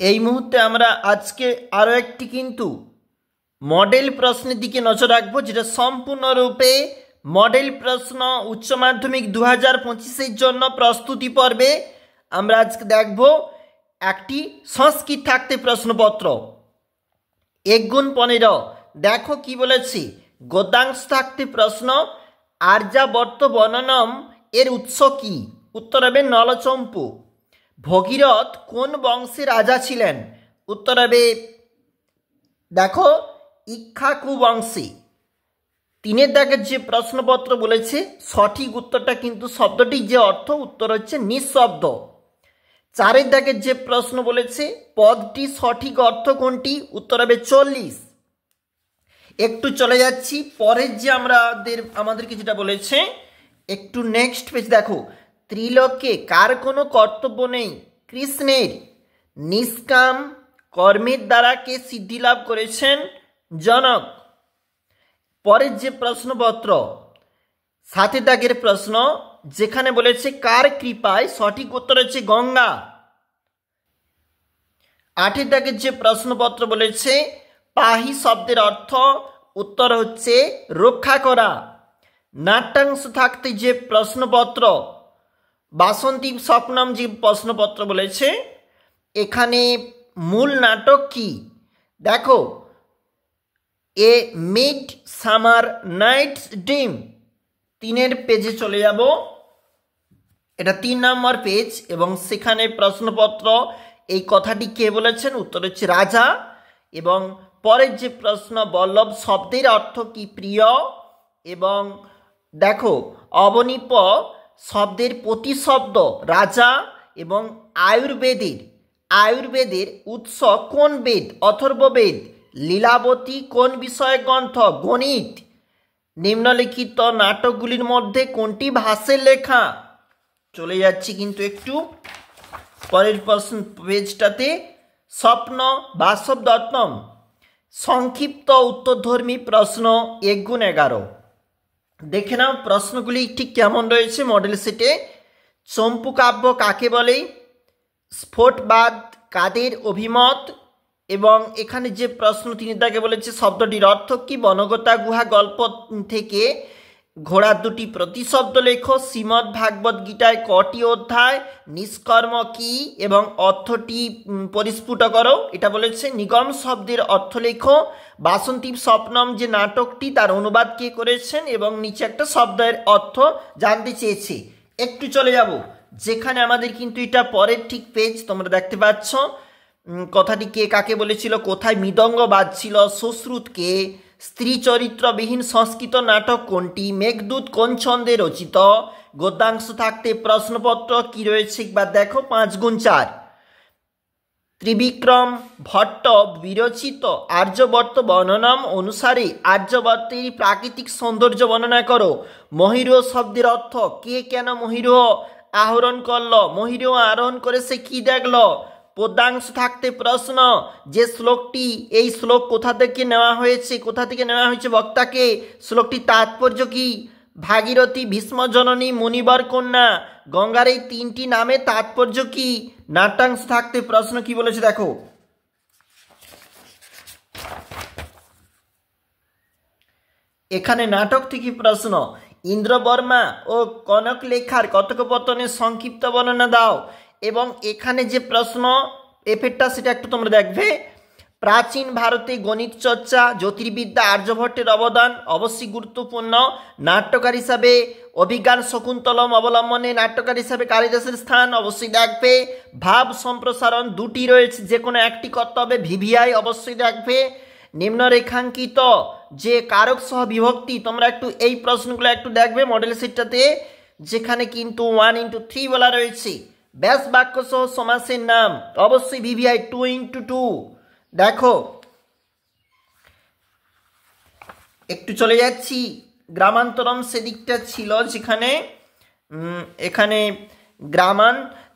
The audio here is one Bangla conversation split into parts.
এই মুহূর্তে আমরা আজকে আরও একটি কিন্তু মডেল প্রশ্নের দিকে নজর রাখবো, যেটা সম্পূর্ণরূপে মডেল প্রশ্ন উচ্চ মাধ্যমিক 2025-এর জন্য প্রস্তুতি পর্বে আমরা আজকে দেখব একটি সংস্কৃত থাকতে প্রশ্নপত্র 1x15। দেখো কি বলেছি, গদ্যাংশ থাকতে প্রশ্ন আর্যাবর্ত বর্ণনম এর উৎস কি? উত্তর হবে নলচম্পু। ভগীরথ কোন বংশের রাজা ছিলেন? উত্তর হবে দেখো ইক্ষ্বাকু বংশী। 3 দাগের যে প্রশ্নপত্র বলেছে সঠিক উত্তরটা কিন্তু শব্দটির যে অর্থ উত্তর হচ্ছে নিঃশব্দ। 4 দাগের যে প্রশ্ন বলেছে পদটি সঠিক অর্থ কোনটি? উত্তর হবে 40। একটু চলে যাচ্ছি পরের যে আমাদেরকে যেটা বলেছে, একটু নেক্সট পেজ দেখো। ত্রিলোকে কার কোনো কর্তব্য নেই? কৃষ্ণের। নিষ্কাম কর্মের দ্বারা কে সিদ্ধি লাভ করেছেন? জনক। পরের যে প্রশ্নপত্র 7 দাগের প্রশ্ন, যেখানে বলেছে কার কৃপায়? সঠিক উত্তর হচ্ছে গঙ্গা। 8 দাগের যে প্রশ্নপত্র বলেছে পাহি শব্দের অর্থ, উত্তর হচ্ছে রক্ষা করা। নাট্যাংশ থাকতে যে প্রশ্নপত্র বাসন্তী স্বপ্নম যে প্রশ্নপত্র বলেছে, এখানে মূল নাটক কি? দেখো এ মিড সামার নাইটস ড্রিম। 3 পেজে চলে যাব, এটা 3 নম্বর পেজ, এবং সেখানে প্রশ্নপত্র এই কথাটি কে বলেছেন? উত্তর হচ্ছে রাজা। এবং পরের যে প্রশ্ন বল্লভ শব্দের অর্থ কি? প্রিয়। এবং দেখো অবনীপ শব্দের প্রতিশব্দ রাজা। এবং আয়ুর্বেদের উৎস কোন বেদ? অথর্ববেদ। লীলাবতী কোন বিষয় গ্রন্থ? গণিত। নিম্নলিখিত নাটকগুলির মধ্যে কোনটি ভাষের লেখা? চলে যাচ্ছি কিন্তু একটু পরের প্রশ্ন পেজটাতে। স্বপ্ন বাসব দত্তম। সংক্ষিপ্ত উত্তরধর্মী প্রশ্ন 1x11। দেখে নাও প্রশ্নগুলি ঠিক কেমন রয়েছে মডেল সেটে। চম্পু কাব্য কাকে বলে? স্ফোটবাদ কাদের অভিমত? এবং এখানে যে প্রশ্ন 3 দাগে বলেছে শব্দটির অর্থ কি? বনগতা গুহা গল্প থেকে ঘোড়ার 2টি প্রতিশব্দ লেখো। শ্রীমদ্ ভাগবত গীতায় কটি অধ্যায়? নিষ্কর্ম কি এবং অর্থটি পরিস্ফুট করো, এটা বলেছে। নিগম শব্দের অর্থ লেখো। বাসন্তী স্বপ্নম যে নাটকটি তার অনুবাদ কে করেছেন? এবং নিচে একটা শব্দের অর্থ জানতে চেয়েছে। একটু চলে যাব যেখানে আমাদের কিন্তু এটা পরের ঠিক পেজ, তোমরা দেখতে পাচ্ছ কথাটি কে কাকে বলেছিল, কোথায় মৃদঙ্গ বাজছিল, সুশ্রুত কে, স্ত্রী চরিত্রবিহীন সংস্কৃত নাটক কোনটি, মেঘদূত কোন ছন্দে রচিত। গদ্যাংশ থাকতে প্রশ্নপত্র কি রয়েছে একবার দেখো 5x4। ত্রিবিক্রম ভট্ট বিরচিত আর্যবর্ত বর্ণনম অনুসারে আর্যবর্তের প্রাকৃতিক সৌন্দর্য বর্ণনা করো। মহিরুহ শব্দের অর্থ কে কেন মহিরুহ আহরণ করল? মহিরুহ আরোহণ করে সে কি দেখল? পদ্যাংশ থাকতে প্রশ্ন, যে শ্লোকটি, এই শ্লোক কোথা থেকে নেওয়া হয়েছে? বক্তাকে। শ্লোকটির তাৎপর্য কি? ভাগীরথী, ভীষ্মজননী, মুনিবর কন্যা। গঙ্গার এই 3টি নামে তাৎপর্য কি? নাট্যাংশ থাকতে প্রশ্ন কি বলেছে দেখো। এখানে নাটক থেকে প্রশ্ন, ইন্দ্রবর্মা ও কনক লেখার কথোপকথনের সংক্ষিপ্ত বর্ণনা দাও। এবং এখানে যে প্রশ্ন এফেক্টটা সেটা একটু তোমরা দেখবে। প্রাচীন ভারতে গণিত চর্চা, জ্যোতির্বিদ্যা, আর্যভট্টের অবদান অবশ্যই গুরুত্বপূর্ণ। নাট্যকার হিসাবে অভিজ্ঞান শকুন্তলম অবলম্বনে নাট্যকার হিসাবে কালিদাসের স্থান অবশ্যই দেখবে। ভাব সম্প্রসারণ 2টি রয়েছে, যে কোনো একটি করতে হবে। ভিভিআই অবশ্যই দেখবে। নিম্নরেখাঙ্কিত যে কারক সহ বিভক্তি, তোমরা একটু এই প্রশ্নগুলো একটু দেখবে মডেল সেটটাতে, যেখানে কিন্তু 1x3 বলা রয়েছে। ব্যাস বাক্য সহ সমাসের নাম অবশ্যই ভিভিআই 2x2। দেখো একটু চলে যাচ্ছি গ্রামান্তরম সেদিকটা ছিল, যেখানে এখানে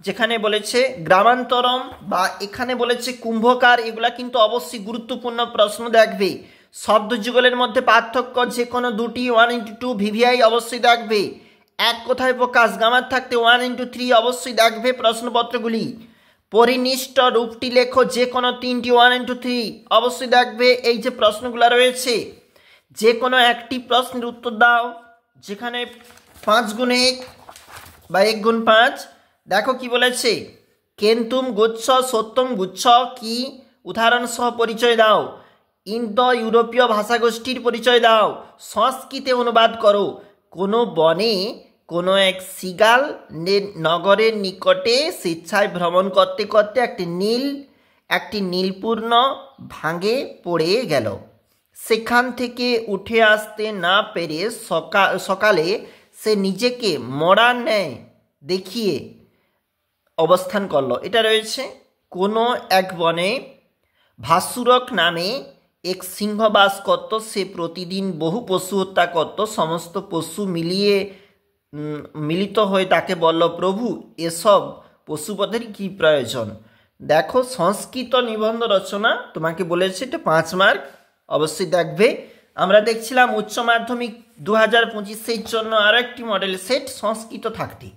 যেখানে বলেছে গ্রামান্তরম বা এখানে বলেছে কুম্ভকার, এগুলা কিন্তু অবশ্যই গুরুত্বপূর্ণ প্রশ্ন দেখবে। শব্দ যুগলের মধ্যে পার্থক্য যে কোনো 2টি 1x2 ভিভিআই অবশ্যই দেখবে। এক কথায় প্রকাশ গামার থাকতে 1x3 অবশ্যই দেখবে প্রশ্নপত্রগুলি। পরিনিষ্ঠ রূপটি লেখো, যে কোনো তিনটি, 1 into 3। অবশ্যই দেখবে এই যে প্রশ্নগুলো রয়েছে, যে কোনো একটি প্রশ্নের উত্তর দাও যেখানে 5 গুণ 1 বা 1 গুণ 5। দেখো কি বলেছে, কেন্তুম গুচ্ছ সত্যম গুচ্ছ কি, উদাহরণ সহ পরিচয় দাও। ইন্দো ইউরোপীয় ভাষাগোষ্ঠীর পরিচয় দাও। সংস্কৃতে অনুবাদ করো। কোনো বনে কোনো এক সিগাল নগরের নিকটে স্বেচ্ছায় ভ্রমণ করতে করতে একটি নীলপূর্ণ ভাঙে পড়ে গেল। সেখান থেকে উঠে আসতে না পেরে সকালে সে নিজেকে মরার ন্যায় দেখিয়ে অবস্থান করলো। এটা রয়েছে, কোনো এক বনে ভাসুরক নামে এক সিংহ বাস করত। সে প্রতিদিন বহু পশু হত্যা করত। সমস্ত পশু মিলিত হয়ে তাকে বলল, প্রভু এসব পশুবধের কি প্রয়োজন। দেখো সংস্কৃত নিবন্ধ রচনা তোমাকে বলেছে, এটা 5 মার্ক, অবশ্যই দেখবে। আমরা দেখছিলাম উচ্চ মাধ্যমিক 2025-এর জন্য আরও একটি মডেল সেট সংস্কৃত থাকটি।